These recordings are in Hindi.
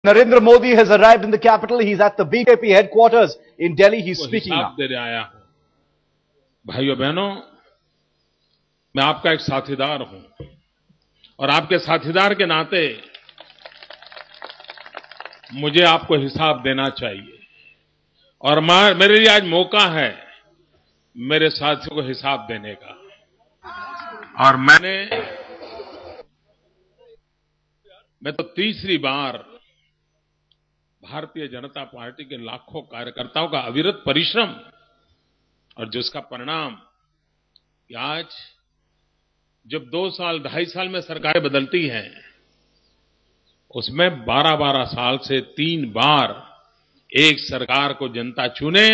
Narendra Modi has arrived in the capital. He's at the BJP headquarters in Delhi. He's speaking now. दे आया हूं। भाइयों बहनों, मैं आपका एक साथीदार हूं और आपके साथीदार के नाते मुझे आपको हिसाब देना चाहिए और मेरे लिए आज मौका है मेरे साथियों को हिसाब देने का। और मैं तो तीसरी बार भारतीय जनता पार्टी के लाखों कार्यकर्ताओं का अविरत परिश्रम और जिसका परिणाम कि आज जब 2 साल 2.5 साल में सरकारें बदलती हैं, उसमें 12-12 साल से 3 बार एक सरकार को जनता चुने,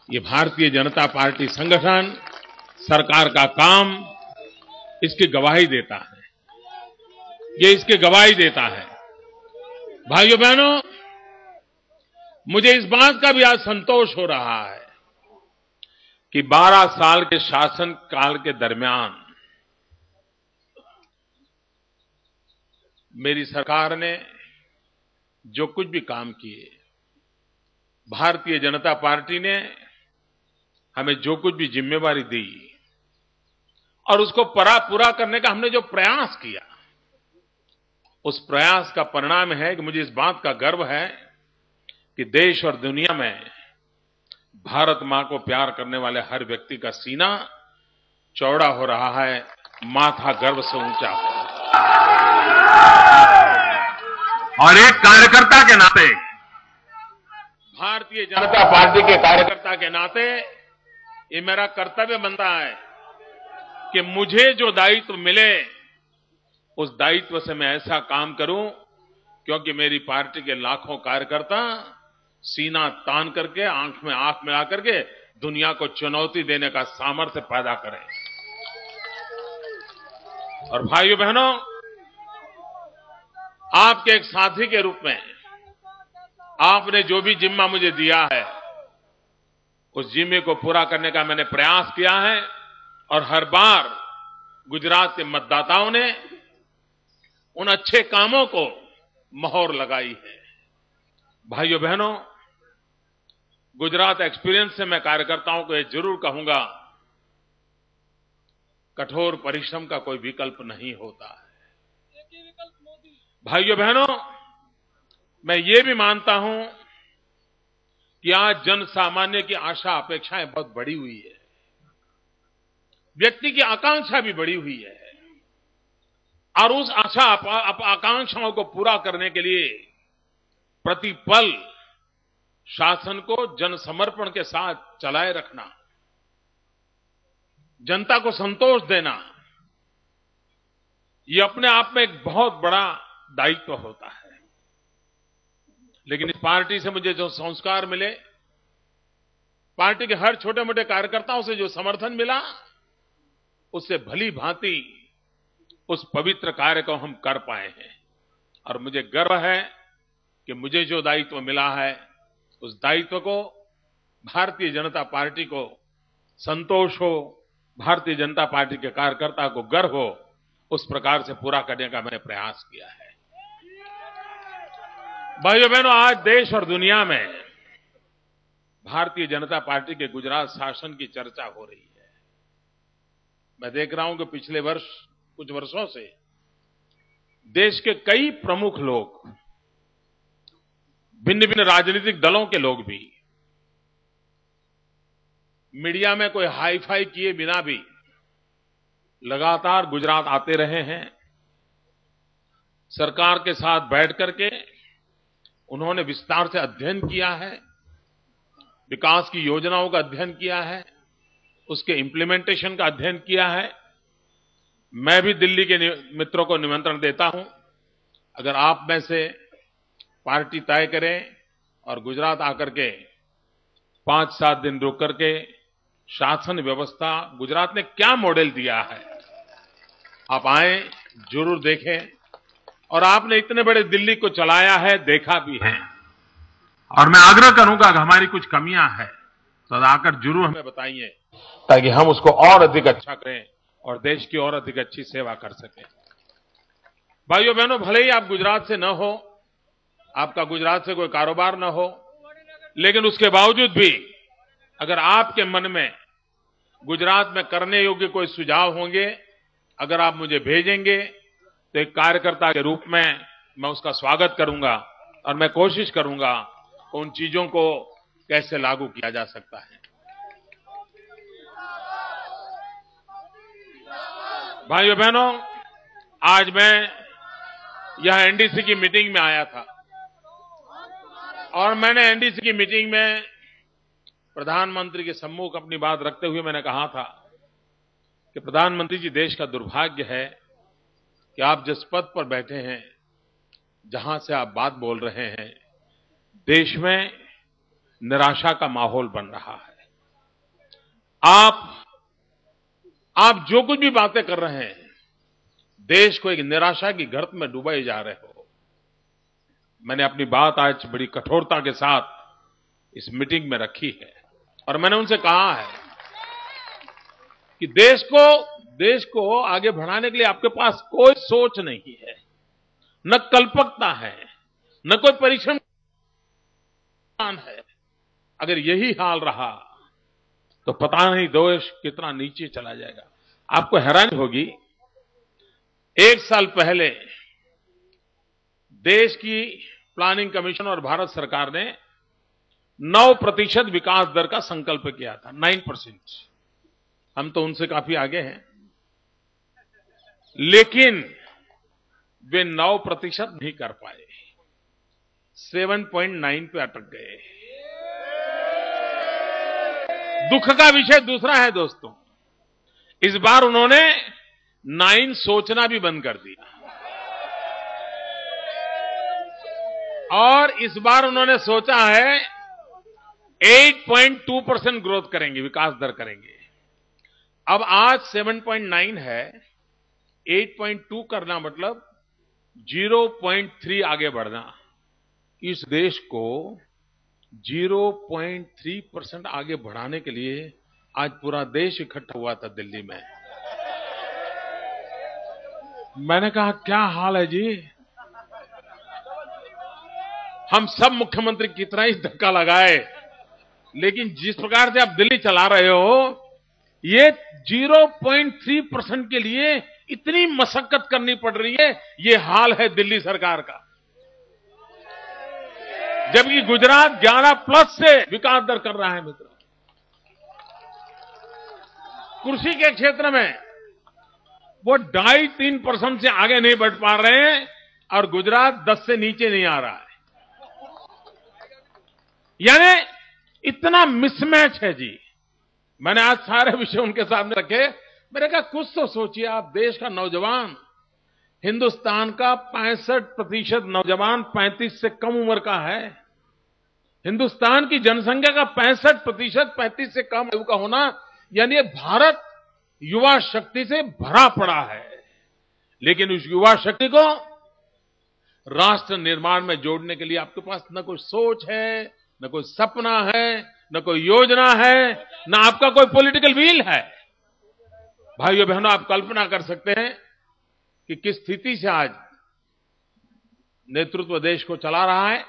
ये भारतीय जनता पार्टी संगठन सरकार का काम इसकी गवाही देता है। ये इसकी गवाही देता है। भाइयों बहनों, मुझे इस बात का भी आज संतोष हो रहा है कि 12 साल के शासन काल के दरमियान मेरी सरकार ने जो कुछ भी काम किए, भारतीय जनता पार्टी ने हमें जो कुछ भी जिम्मेवारी दी और उसको पूरा करने का हमने जो प्रयास किया, उस प्रयास का परिणाम है कि मुझे इस बात का गर्व है कि देश और दुनिया में भारत मां को प्यार करने वाले हर व्यक्ति का सीना चौड़ा हो रहा है, माथा गर्व से ऊंचा हो रहा है। और एक कार्यकर्ता के नाते, भारतीय जनता पार्टी के कार्यकर्ता के नाते ये मेरा कर्तव्य बनता है कि मुझे जो दायित्व मिले उस दायित्व से मैं ऐसा काम करूं क्योंकि मेरी पार्टी के लाखों कार्यकर्ता सीना तान करके आंख में आंख मिला करके दुनिया को चुनौती देने का सामर्थ्य पैदा करें। और भाइयों बहनों, आपके एक साथी के रूप में आपने जो भी जिम्मा मुझे दिया है, उस जिम्मे को पूरा करने का मैंने प्रयास किया है और हर बार गुजरात के मतदाताओं ने उन अच्छे कामों को मोहर लगाई है। भाइयों बहनों, गुजरात एक्सपीरियंस से मैं कार्यकर्ताओं को यह जरूर कहूंगा, कठोर परिश्रम का कोई विकल्प नहीं होता है। भाइयों बहनों, मैं ये भी मानता हूं कि आज जन सामान्य की आशा अपेक्षाएं बहुत बढ़ी हुई है, व्यक्ति की आकांक्षा भी बढ़ी हुई है और उस आशा आकांक्षाओं को पूरा करने के लिए प्रतिपल शासन को जन समर्पण के साथ चलाए रखना, जनता को संतोष देना, ये अपने आप में एक बहुत बड़ा दायित्व होता है। लेकिन इस पार्टी से मुझे जो संस्कार मिले, पार्टी के हर छोटे मोटे कार्यकर्ताओं से जो समर्थन मिला, उससे भली भांति उस पवित्र कार्य को हम कर पाए हैं। और मुझे गर्व है कि मुझे जो दायित्व मिला है, उस दायित्व को भारतीय जनता पार्टी को संतोष हो, भारतीय जनता पार्टी के कार्यकर्ता को गर्व हो, उस प्रकार से पूरा करने का मैंने प्रयास किया है। भाइयों बहनों, आज देश और दुनिया में भारतीय जनता पार्टी के गुजरात शासन की चर्चा हो रही है। मैं देख रहा हूं कि पिछले कुछ वर्षों से देश के कई प्रमुख लोग, भिन्न भिन्न राजनीतिक दलों के लोग भी मीडिया में कोई हाई फाई किए बिना भी लगातार गुजरात आते रहे हैं। सरकार के साथ बैठ करके उन्होंने विस्तार से अध्ययन किया है, विकास की योजनाओं का अध्ययन किया है, उसके इंप्लीमेंटेशन का अध्ययन किया है। मैं भी दिल्ली के मित्रों को निमंत्रण देता हूं, अगर आप में से पार्टी तय करें और गुजरात आकर के 5-7 दिन रुक करके शासन व्यवस्था गुजरात ने क्या मॉडल दिया है, आप आए, जरूर देखें। और आपने इतने बड़े दिल्ली को चलाया है, देखा भी है, और मैं आग्रह करूंगा कि हमारी कुछ कमियां हैं तो आकर जरूर हमें बताइए ताकि हम उसको और अधिक अच्छा करें और देश की और अधिक अच्छी सेवा कर सकें। भाइयों बहनों, भले ही आप गुजरात से न हो, आपका गुजरात से कोई कारोबार न हो, लेकिन उसके बावजूद भी अगर आपके मन में गुजरात में करने योग्य कोई सुझाव होंगे, अगर आप मुझे भेजेंगे तो एक कार्यकर्ता के रूप में मैं उसका स्वागत करूंगा और मैं कोशिश करूंगा उन चीजों को कैसे लागू किया जा सकता है। भाइयों बहनों, आज मैं यह एनडीसी की मीटिंग में आया था और मैंने एनडीसी की मीटिंग में प्रधानमंत्री के सम्मुख अपनी बात रखते हुए मैंने कहा था कि प्रधानमंत्री जी, देश का दुर्भाग्य है कि आप जिस पद पर बैठे हैं, जहां से आप बात बोल रहे हैं, देश में निराशा का माहौल बन रहा है। आप जो कुछ भी बातें कर रहे हैं, देश को एक निराशा की गर्त में डुबाए जा रहे हो। मैंने अपनी बात आज बड़ी कठोरता के साथ इस मीटिंग में रखी है और मैंने उनसे कहा है कि देश को आगे बढ़ाने के लिए आपके पास कोई सोच नहीं है, न कल्पकता है, न कोई परिश्रम है। अगर यही हाल रहा तो पता नहीं देश कितना नीचे चला जाएगा। आपको हैरानी होगी, 1 साल पहले देश की प्लानिंग कमीशन और भारत सरकार ने 9% विकास दर का संकल्प किया था, 9%। हम तो उनसे काफी आगे हैं, लेकिन वे 9% नहीं कर पाए, 7.9 पे अटक गए। दुख का विषय दूसरा है दोस्तों, इस बार उन्होंने 9 सोचना भी बंद कर दिया और इस बार उन्होंने सोचा है 8.2% ग्रोथ करेंगे, विकास दर करेंगे। अब आज 7.9 है, 8.2 करना मतलब 0.3 आगे बढ़ना। इस देश को 0.3% आगे बढ़ाने के लिए आज पूरा देश इकट्ठा हुआ था दिल्ली में। मैंने कहा, क्या हाल है जी? हम सब मुख्यमंत्री कितना ही धक्का लगाए, लेकिन जिस प्रकार से आप दिल्ली चला रहे हो, ये 0.3% के लिए इतनी मशक्कत करनी पड़ रही है, ये हाल है दिल्ली सरकार का। जबकि गुजरात 11+ से विकास दर कर रहा है। मित्रों, कृषि के क्षेत्र में वो 2.5-3% से आगे नहीं बढ़ पा रहे हैं और गुजरात 10 से नीचे नहीं आ रहा है। यानी इतना मिसमैच है जी। मैंने आज सारे विषय उनके सामने रखे। मैंने कहा, कुछ तो सोचिए आप। देश का नौजवान, हिंदुस्तान का 65% नौजवान 35 से कम उम्र का है। हिंदुस्तान की जनसंख्या का 65% 35 से कम आयु का होना, यानी ये भारत युवा शक्ति से भरा पड़ा है। लेकिन उस युवा शक्ति को राष्ट्र निर्माण में जोड़ने के लिए आपके पास न कोई सोच है, न कोई सपना है, न कोई योजना है, न आपका कोई पॉलिटिकल विल है। भाइयों बहनों, आप कल्पना कर सकते हैं कि किस स्थिति से आज नेतृत्व देश को चला रहा है।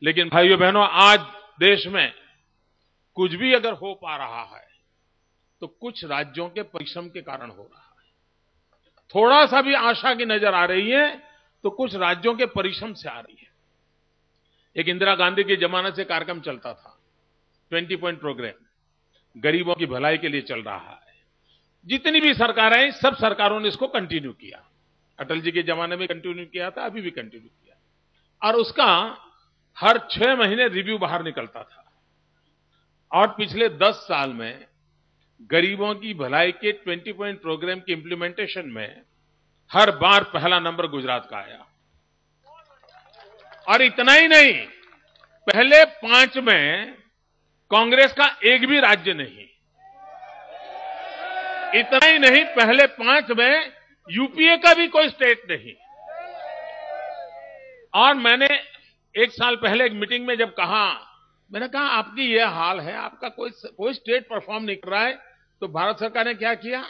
लेकिन भाइयों बहनों, आज देश में कुछ भी अगर हो पा रहा है तो कुछ राज्यों के परिश्रम के कारण हो रहा है। थोड़ा सा भी आशा की नजर आ रही है तो कुछ राज्यों के परिश्रम से आ रही है। एक इंदिरा गांधी के जमाने से कार्यक्रम चलता था, 20 पॉइंट प्रोग्राम, गरीबों की भलाई के लिए चल रहा है। जितनी भी सरकारें आई, सब सरकारों ने इसको कंटिन्यू किया। अटल जी के जमाने में कंटिन्यू किया था, अभी भी कंटिन्यू किया। और उसका हर 6 महीने रिव्यू बाहर निकलता था। और पिछले 10 साल में गरीबों की भलाई के 20 पॉइंट प्रोग्राम की इंप्लीमेंटेशन में हर बार पहला नंबर गुजरात का आया। और इतना ही नहीं, पहले 5 में कांग्रेस का एक भी राज्य नहीं। इतना ही नहीं, पहले 5 में यूपीए का भी कोई स्टेट नहीं। और मैंने 1 साल पहले एक मीटिंग में जब कहा, मैंने कहा, आपकी यह हाल है, आपका कोई स्टेट परफॉर्म नहीं कर रहा है, तो भारत सरकार ने क्या किया?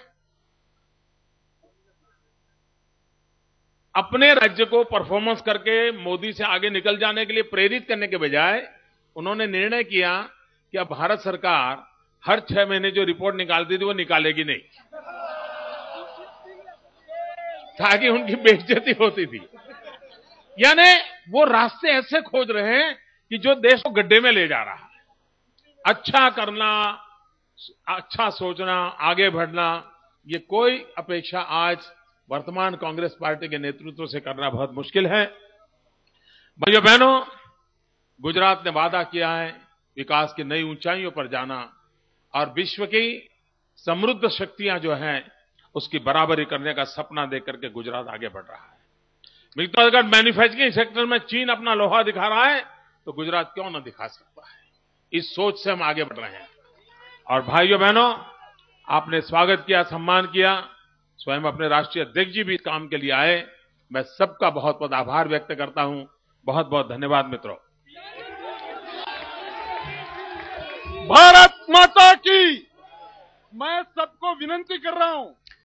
अपने राज्य को परफॉर्मेंस करके मोदी से आगे निकल जाने के लिए प्रेरित करने के बजाय उन्होंने निर्णय किया कि अब भारत सरकार हर 6 महीने जो रिपोर्ट निकालती थी वो निकालेगी नहीं, ताकि उनकी बेइज्जती होती थी। यानी वो रास्ते ऐसे खोज रहे हैं कि जो देश को गड्ढे में ले जा रहा है। अच्छा करना, अच्छा सोचना, आगे बढ़ना, ये कोई अपेक्षा आज वर्तमान कांग्रेस पार्टी के नेतृत्व से करना बहुत मुश्किल है। भाइयों बहनों, गुजरात ने वादा किया है विकास की नई ऊंचाइयों पर जाना और विश्व की समृद्ध शक्तियां जो हैं उसकी बराबरी करने का सपना देख करके गुजरात आगे बढ़ रहा है। तो अगर मैन्युफैक्चरिंग सेक्टर में चीन अपना लोहा दिखा रहा है तो गुजरात क्यों न दिखा सकता है। इस सोच से हम आगे बढ़ रहे हैं। और भाइयों बहनों, आपने स्वागत किया, सम्मान किया, स्वयं अपने राष्ट्रीय अध्यक्ष जी भी इस काम के लिए आए। मैं सबका बहुत बहुत आभार व्यक्त करता हूं। बहुत बहुत धन्यवाद मित्रों। भारत माता की। मैं सबको विनंती कर रहा हूं